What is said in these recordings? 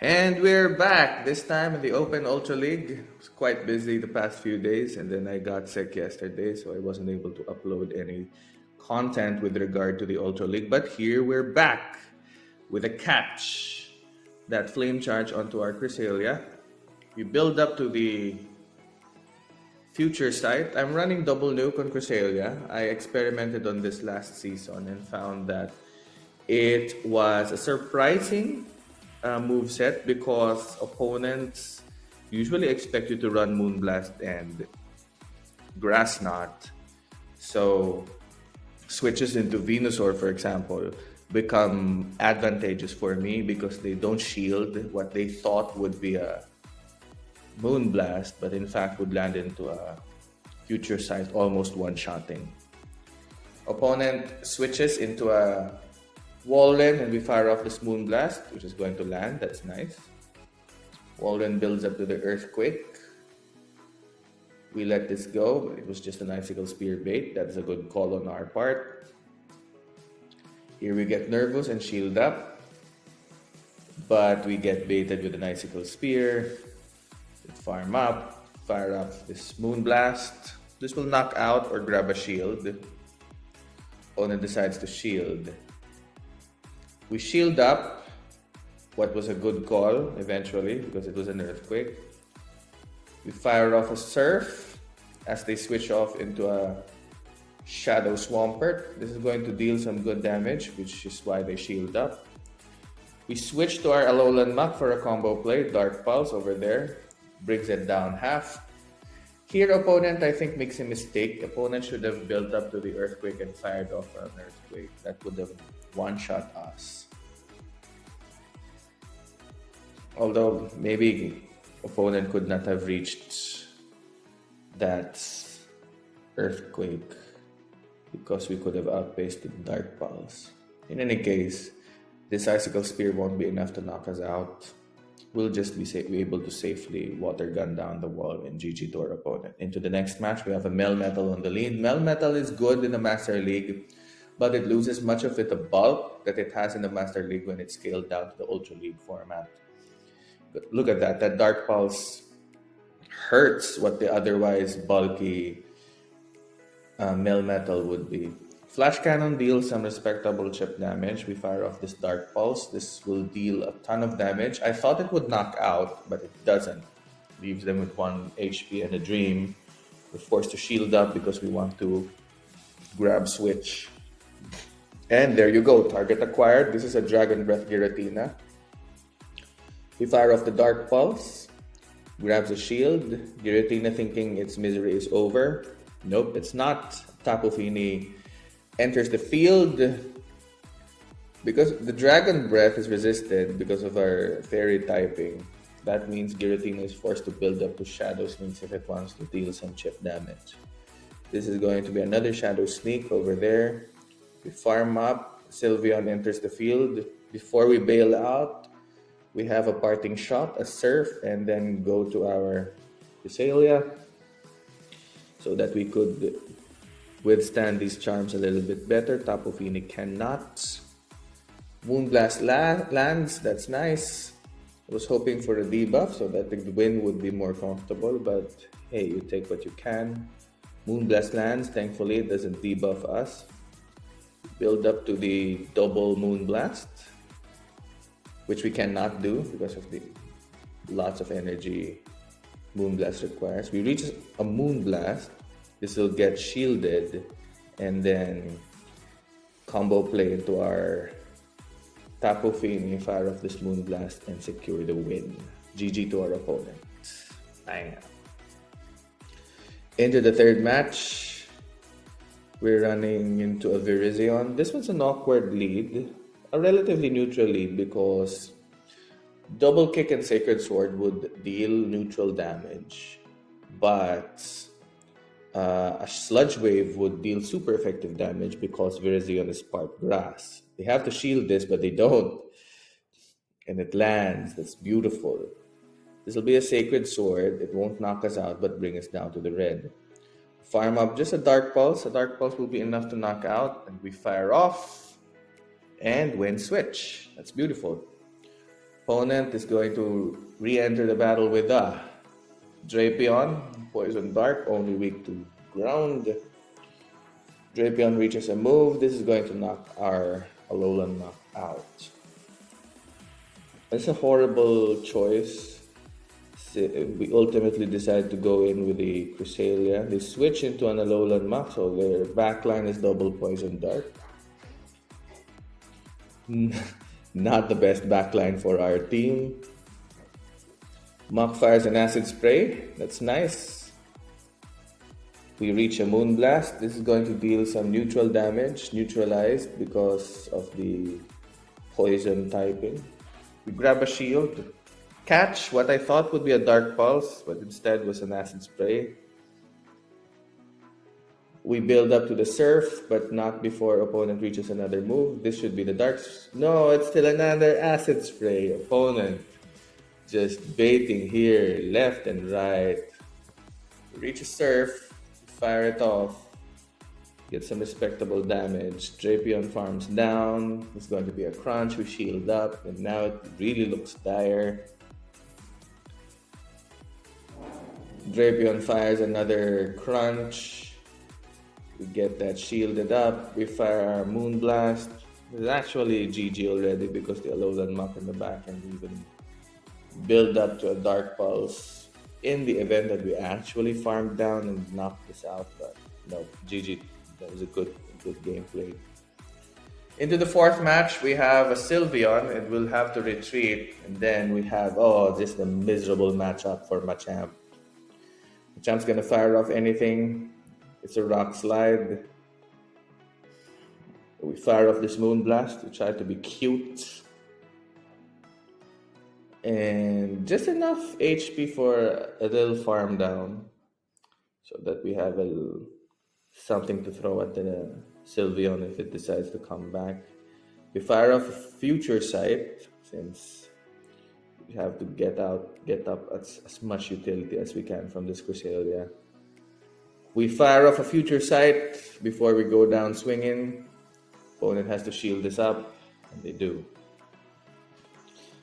And we're back, this time in the Open Ultra League. I was quite busy the past few days, and then I got sick yesterday, so I wasn't able to upload any content with regard to the Ultra League. But here we're back with a catch, that flame charge onto our Cresselia. We build up to the future site. I'm running double nuke on Cresselia. I experimented on this last season and found that it was a surprising move set because opponents usually expect you to run Moonblast and Grass Knot. So switches into Venusaur, for example, become advantageous for me because they don't shield what they thought would be a Moonblast, but in fact would land into a future sight, almost one-shotting. Opponent switches into a Wallen and we fire off this Moonblast, which is going to land. That's nice. Wallen builds up to the Earthquake. We let this go, but it was just an Icicle Spear bait. That is a good call on our part. Here we get nervous and shield up, but we get baited with an Icicle Spear. Farm up, fire up this Moonblast. This will knock out or grab a shield. Opponent decides to shield. We shield up, what was a good call eventually because it was an Earthquake. We fire off a Surf as they switch off into a Shadow Swampert. This is going to deal some good damage, which is why they shield up. We switch to our Alolan Muk for a combo play. Dark Pulse over there brings it down half. Here, opponent, I think, makes a mistake. Opponent should have built up to the Earthquake and fired off an Earthquake. That would have one-shot us. Although, maybe opponent could not have reached that Earthquake because we could have outpaced the Dark Pulse. In any case, this Icicle Spear won't be enough to knock us out. We'll just be able to safely water gun down the wall and GG to our opponent. Into the next match, we have a Melmetal on the lead. Melmetal is good in the Master League, but it loses much of the bulk that it has in the Master League when it's scaled down to the Ultra League format. But look at that. That Dark Pulse hurts what the otherwise bulky Melmetal would be. Flash Cannon deals some respectable chip damage. We fire off this Dark Pulse. This will deal a ton of damage. I thought it would knock out, but it doesn't. Leaves them with 1 HP and a Dream. We're forced to shield up because we want to grab Switch. And there you go. Target acquired. This is a Dragon Breath Giratina. We fire off the Dark Pulse. Grabs a shield. Giratina thinking its misery is over. Nope, it's not. Tapu Fini enters the field because the Dragon Breath is resisted because of our Fairy typing. That means Giratina is forced to build up to Shadow Sneaks if it wants to deal some chip damage. This is going to be another Shadow Sneak over there. We farm up. Sylveon enters the field. Before we bail out, we have a parting shot, a Surf, and then go to our Cresselia so that we could withstand these charms a little bit better. Tapu Fini cannot. Moonblast lands, that's nice. I was hoping for a debuff so that the win would be more comfortable, but hey, you take what you can. Moonblast lands, thankfully it doesn't debuff us. Build up to the double Moonblast, which we cannot do because of the lots of energy Moonblast requires. We reach a Moonblast. This will get shielded and then combo play into our Tapu Fini, fire off this Moonblast and secure the win. GG to our opponent. Bang. Into the third match, we're running into a Virizion. This one's an awkward lead, a relatively neutral lead because Double Kick and Sacred Sword would deal neutral damage, but a Sludge Wave would deal super effective damage because Virizion is part grass. They have to shield this, but they don't. And it lands. That's beautiful. This will be a Sacred Sword. It won't knock us out, but bring us down to the red. Farm up just a Dark Pulse. A Dark Pulse will be enough to knock out. And we fire off and win switch. That's beautiful. Opponent is going to re-enter the battle with a Drapion, Poison Dark, only weak to ground. Drapion reaches a move. This is going to knock our Alolan Muk out. It's a horrible choice. We ultimately decide to go in with the Cresselia. They switch into an Alolan Muk, so their backline is double Poison Dark. Not the best backline for our team. Muk fires an Acid Spray. That's nice. We reach a Moonblast. This is going to deal some neutral damage, neutralized because of the poison typing. We grab a shield. Catch what I thought would be a Dark Pulse, but instead was an Acid Spray. We build up to the Surf, but not before opponent reaches another move. This should be the Dark... No, it's still another Acid Spray. Opponent just baiting here, left and right. Reach a Surf, fire it off. Get some respectable damage. Drapion farms down. It's going to be a crunch. We shield up, and now it really looks dire. Drapion fires another crunch. We get that shielded up. We fire our Moonblast. It's actually GG already because the Alolan Muk in the back and even build up to a Dark Pulse in the event that we actually farmed down and knocked this out. But no, GG. That was a good game played. Into the fourth match, we have a Sylveon. It will have to retreat. And then we have, just a miserable matchup for Machamp. Machamp's gonna fire off anything. It's a Rock Slide. We fire off this Moonblast. We try to be cute. And just enough HP for a little farm down. So that we have something to throw at the Sylveon if it decides to come back. We fire off a Future Sight since we have to get up as much utility as we can from this Cresselia. We fire off a Future Sight before we go down swinging. Opponent has to shield this up, and they do.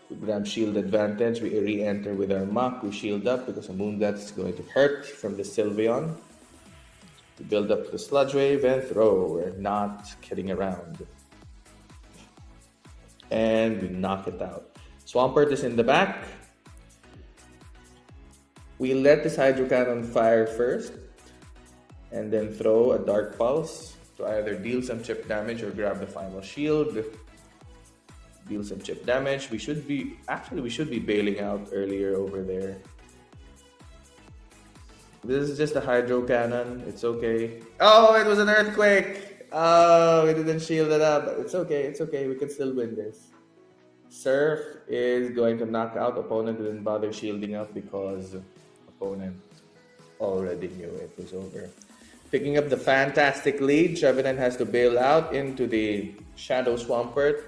We grab shield advantage. We re-enter with our Muk. We shield up because a Moonblast is going to hurt from the Sylveon. We build up to the Sludge Wave and throw. We're not kidding around. And we knock it out. Swampert is in the back. We let this Hydro Cannon fire first. And then throw a Dark Pulse to either deal some chip damage or grab the final shield. Deal some chip damage. We should be bailing out earlier over there. This is just a Hydro Cannon. It's okay. Oh, it was an Earthquake. Oh, we didn't shield it up. But it's okay. It's okay. We can still win this. Surf is going to knock out. Opponent didn't bother shielding up because opponent already knew it was over. Picking up the fantastic lead, Trevenant has to bail out into the Shadow Swampert.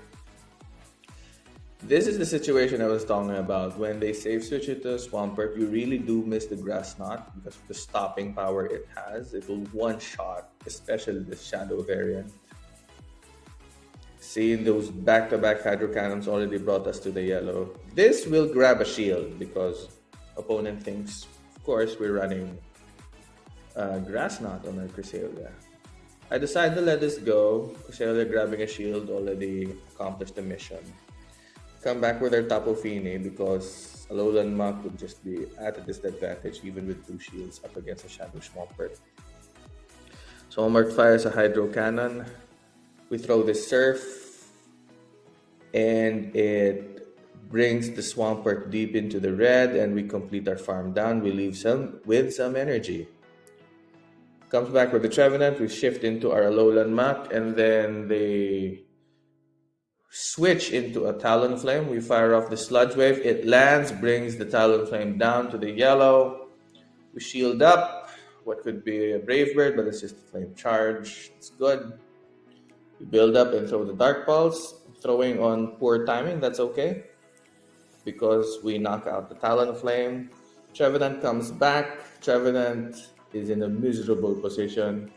This is the situation I was talking about. When they save switch it to Swampert, you really do miss the Grass Knot because of the stopping power it has. It will one-shot, especially the Shadow variant. Seeing those back-to-back Hydro Cannons already brought us to the yellow. This will grab a shield because opponent thinks, of course, we're running Grass Knot on our Cresselia. I decided to let this go. Cresselia grabbing a shield already accomplished the mission. Come back with our Tapu Fini because Alolan Muk would just be at a disadvantage even with 2 shields up against a Shadow Swampert. Swampert fires a Hydro Cannon. We throw this Surf and it brings the Swampert deep into the red and we complete our farm down. We leave with some energy. Comes back with the Trevenant. We shift into our Alolan Muk and then they switch into a Talonflame. We fire off the Sludge Wave. It lands, brings the Talonflame down to the yellow. We shield up what could be a Brave Bird, but it's just a Flame Charge. It's good. We build up and throw the Dark Pulse. Throwing on poor timing, that's okay. Because we knock out the Talonflame. Trevenant comes back. Trevenant is in a miserable position.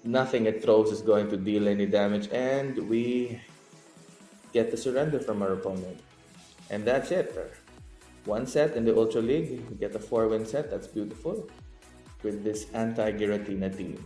Nothing it throws is going to deal any damage, and we get the surrender from our opponent. And that's it. One set in the Ultra League, we get a 4-win set. That's beautiful with this anti-Giratina team.